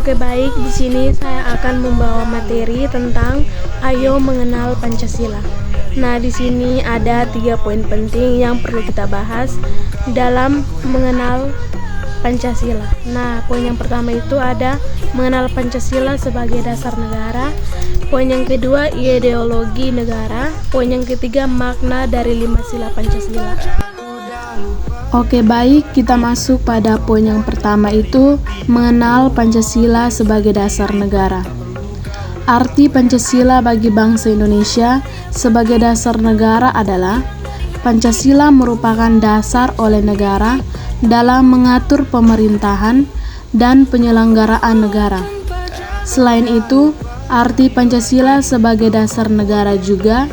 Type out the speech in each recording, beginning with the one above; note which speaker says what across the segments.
Speaker 1: Oke, baik, di sini saya akan membawa materi tentang Ayo Mengenal Pancasila. Nah, di sini ada 3 poin penting yang perlu kita bahas dalam mengenal Pancasila. Nah, poin yang pertama itu ada mengenal Pancasila sebagai dasar negara. Poin yang kedua, ideologi negara. Poin yang ketiga, makna dari 5 sila Pancasila. Oke, baik, kita masuk pada poin yang pertama itu mengenal Pancasila sebagai dasar negara. Arti Pancasila bagi bangsa Indonesia sebagai dasar negara adalah Pancasila merupakan dasar oleh negara dalam mengatur pemerintahan dan penyelenggaraan negara. Selain itu, arti Pancasila sebagai dasar negara juga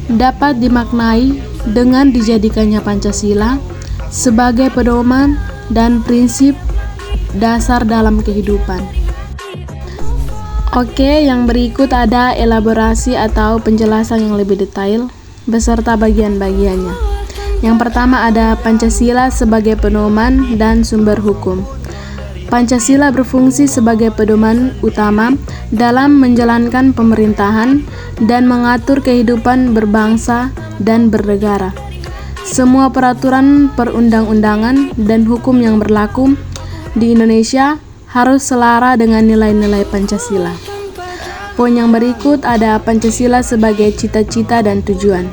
Speaker 1: dapat dimaknai dengan dijadikannya Pancasila sebagai pedoman dan prinsip dasar dalam kehidupan. Oke, yang berikut ada elaborasi atau penjelasan yang lebih detail beserta bagian-bagiannya. Yang pertama ada Pancasila sebagai pedoman dan sumber hukum. Pancasila berfungsi sebagai pedoman utama dalam menjalankan pemerintahan dan mengatur kehidupan berbangsa dan bernegara. Semua peraturan perundang-undangan dan hukum yang berlaku di Indonesia harus selara dengan nilai-nilai Pancasila. Poin yang berikut ada Pancasila sebagai cita-cita dan tujuan.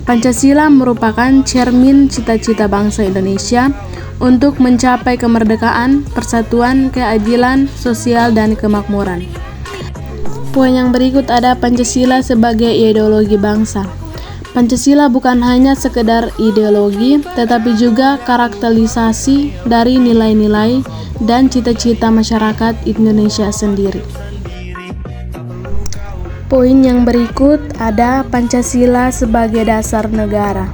Speaker 1: Pancasila merupakan cermin cita-cita bangsa Indonesia untuk mencapai kemerdekaan, persatuan, keadilan sosial, dan kemakmuran. Poin yang berikut ada Pancasila sebagai ideologi bangsa. Pancasila bukan hanya sekedar ideologi, tetapi juga karakterisasi dari nilai-nilai dan cita-cita masyarakat Indonesia sendiri. Poin yang berikut ada Pancasila sebagai dasar negara.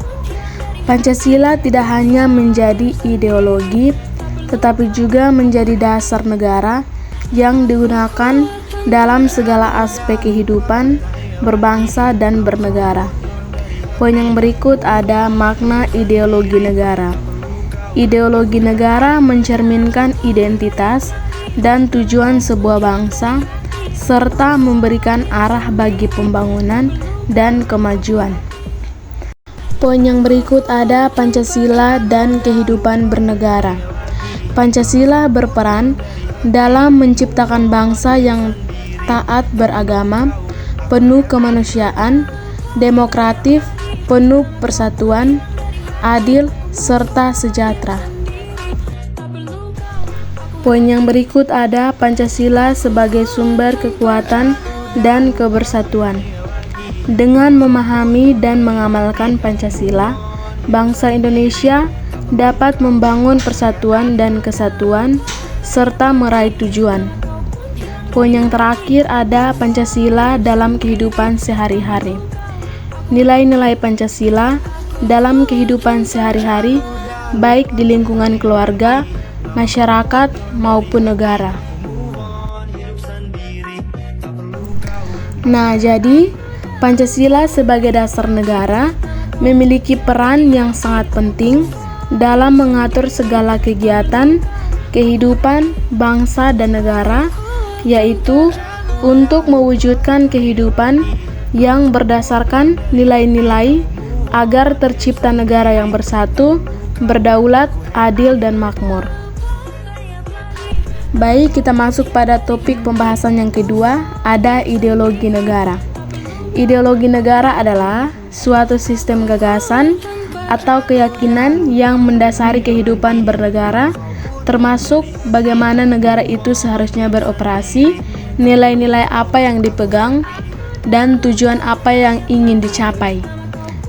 Speaker 1: Pancasila tidak hanya menjadi ideologi, tetapi juga menjadi dasar negara yang digunakan dalam segala aspek kehidupan berbangsa dan bernegara. Poin yang berikut ada makna ideologi negara. Ideologi negara mencerminkan identitas dan tujuan sebuah bangsa, serta memberikan arah bagi pembangunan dan kemajuan. Poin yang berikut ada Pancasila dan kehidupan bernegara. Pancasila berperan dalam menciptakan bangsa yang taat beragama, penuh kemanusiaan, demokratif, penuh persatuan, adil, serta sejahtera. Poin yang berikut ada Pancasila sebagai sumber kekuatan dan kebersatuan. Dengan memahami dan mengamalkan Pancasila, bangsa Indonesia dapat membangun persatuan dan kesatuan serta meraih tujuan. Poin yang terakhir ada Pancasila dalam kehidupan sehari-hari. Nilai-nilai Pancasila dalam kehidupan sehari-hari, baik di lingkungan keluarga, masyarakat, maupun negara. Nah, jadi Pancasila sebagai dasar negara memiliki peran yang sangat penting dalam mengatur segala kegiatan kehidupan bangsa dan negara, yaitu untuk mewujudkan kehidupan yang berdasarkan nilai-nilai agar tercipta negara yang bersatu, berdaulat, adil, dan makmur. Baik, kita masuk pada topik pembahasan yang kedua, ada ideologi negara. Ideologi negara adalah suatu sistem gagasan atau keyakinan yang mendasari kehidupan bernegara, termasuk bagaimana negara itu seharusnya beroperasi, nilai-nilai apa yang dipegang, dan tujuan apa yang ingin dicapai.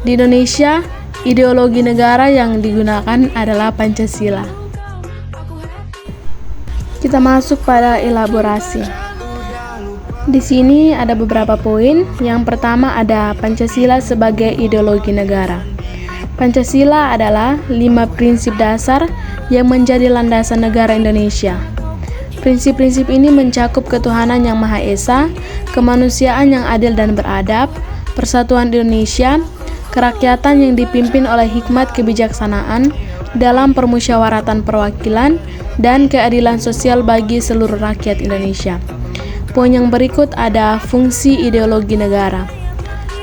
Speaker 1: Di Indonesia, ideologi negara yang digunakan adalah Pancasila. Kita masuk pada elaborasi. Di sini ada beberapa poin. Yang pertama ada Pancasila sebagai ideologi negara. Pancasila adalah 5 prinsip dasar yang menjadi landasan negara Indonesia. Prinsip-prinsip ini mencakup ketuhanan yang Maha Esa, kemanusiaan yang adil dan beradab, persatuan Indonesia, kerakyatan yang dipimpin oleh hikmat kebijaksanaan, dalam permusyawaratan perwakilan dan keadilan sosial bagi seluruh rakyat Indonesia. Poin yang berikut ada fungsi ideologi negara.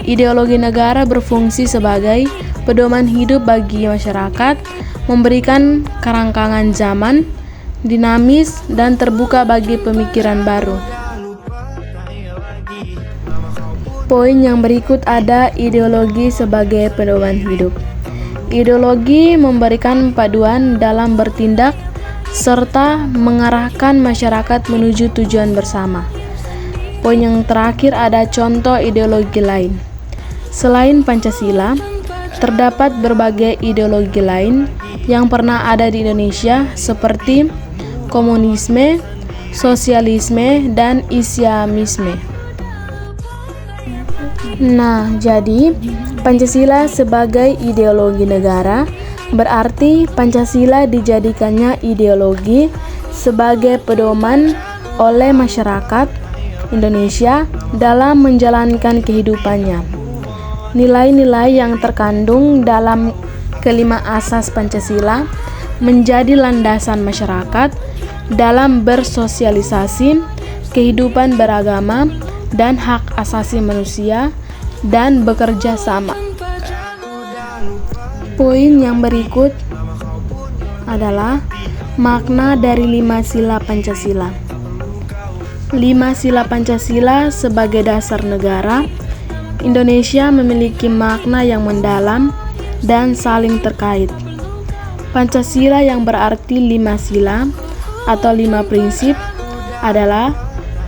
Speaker 1: Ideologi negara berfungsi sebagai pedoman hidup bagi masyarakat, memberikan kerangkangan zaman, dinamis, dan terbuka bagi pemikiran baru. Poin yang berikut ada ideologi sebagai pedoman hidup. Ideologi memberikan paduan dalam bertindak serta mengarahkan masyarakat menuju tujuan bersama. Poin yang terakhir ada contoh ideologi lain. Selain Pancasila, terdapat berbagai ideologi lain yang pernah ada di Indonesia seperti komunisme, sosialisme, dan islamisme. Nah, jadi Pancasila sebagai ideologi negara berarti Pancasila dijadikannya ideologi sebagai pedoman oleh masyarakat Indonesia dalam menjalankan kehidupannya. Nilai-nilai yang terkandung dalam kelima asas Pancasila menjadi landasan masyarakat dalam bersosialisasi, kehidupan beragama, dan hak asasi manusia, dan bekerja sama. Poin yang berikut adalah makna dari 5 sila Pancasila. 5 sila Pancasila sebagai dasar negara, Indonesia memiliki makna yang mendalam dan saling terkait. Pancasila yang berarti 5 sila atau 5 prinsip adalah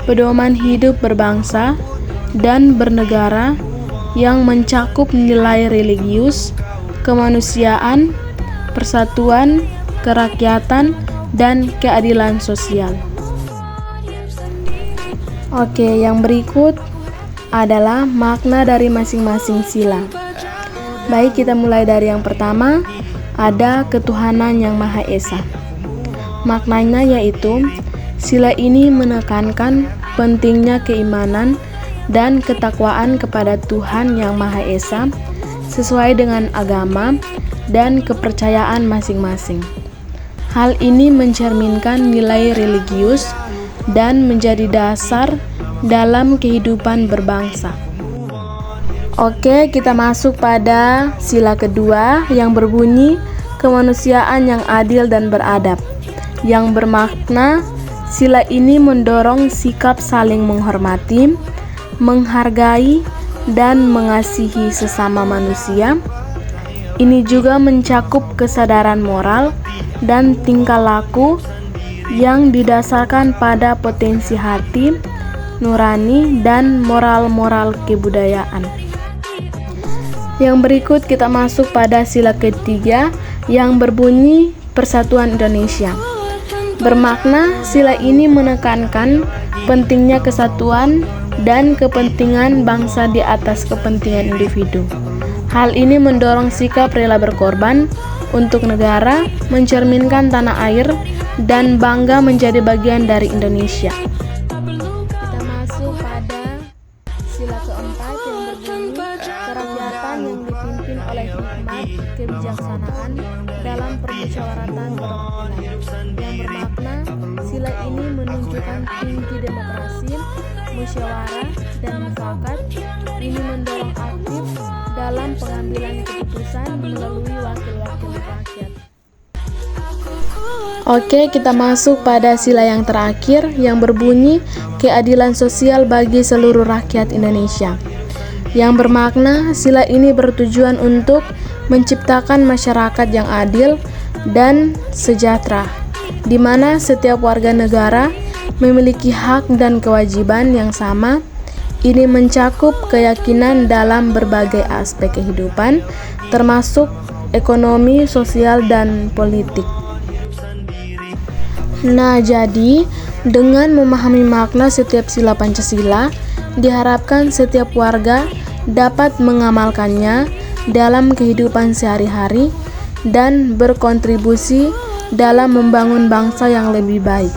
Speaker 1: pedoman hidup berbangsa dan bernegara yang mencakup nilai religius, kemanusiaan, persatuan, kerakyatan, dan keadilan sosial. Oke, yang berikut adalah makna dari masing-masing sila. Baik, kita mulai dari yang pertama, ada ketuhanan yang Maha Esa. Maknanya yaitu sila ini menekankan pentingnya keimanan dan ketakwaan kepada Tuhan Yang Maha Esa sesuai dengan agama dan kepercayaan masing-masing. Hal ini mencerminkan nilai religius dan menjadi dasar dalam kehidupan berbangsa. Oke, kita masuk pada sila kedua yang berbunyi kemanusiaan yang adil dan beradab, yang bermakna sila ini mendorong sikap saling menghormati, menghargai, dan mengasihi sesama manusia. Ini juga mencakup kesadaran moral dan tingkah laku yang didasarkan pada potensi hati, nurani, dan moral-moral kebudayaan. Yang berikut kita masuk pada sila ketiga yang berbunyi Persatuan Indonesia. Bermakna sila ini menekankan pentingnya kesatuan dan kepentingan bangsa di atas kepentingan individu. Hal ini mendorong sikap rela berkorban untuk negara, mencerminkan tanah air, dan bangga menjadi bagian dari Indonesia. Kita masuk pada sila keempat yang berbunyi kerakyatan yang dipimpin oleh hikmat kebijaksanaan dalam permusyawaratan perwakilan, yang bermakna sila ini menunjukkan tinggi demokrasi, musyawarah, dan mufakat. Ini mendorong aktif dalam pengambilan keputusan melalui wakil-wakil rakyat. Oke, kita masuk pada sila yang terakhir yang berbunyi keadilan sosial bagi seluruh rakyat Indonesia, yang bermakna sila ini bertujuan untuk menciptakan masyarakat yang adil dan sejahtera, di mana setiap warga negara memiliki hak dan kewajiban yang sama. Ini mencakup keyakinan dalam berbagai aspek kehidupan, termasuk ekonomi, sosial, dan politik. Nah, jadi dengan memahami makna setiap sila Pancasila, diharapkan setiap warga dapat mengamalkannya dalam kehidupan sehari-hari dan berkontribusi dalam membangun bangsa yang lebih baik.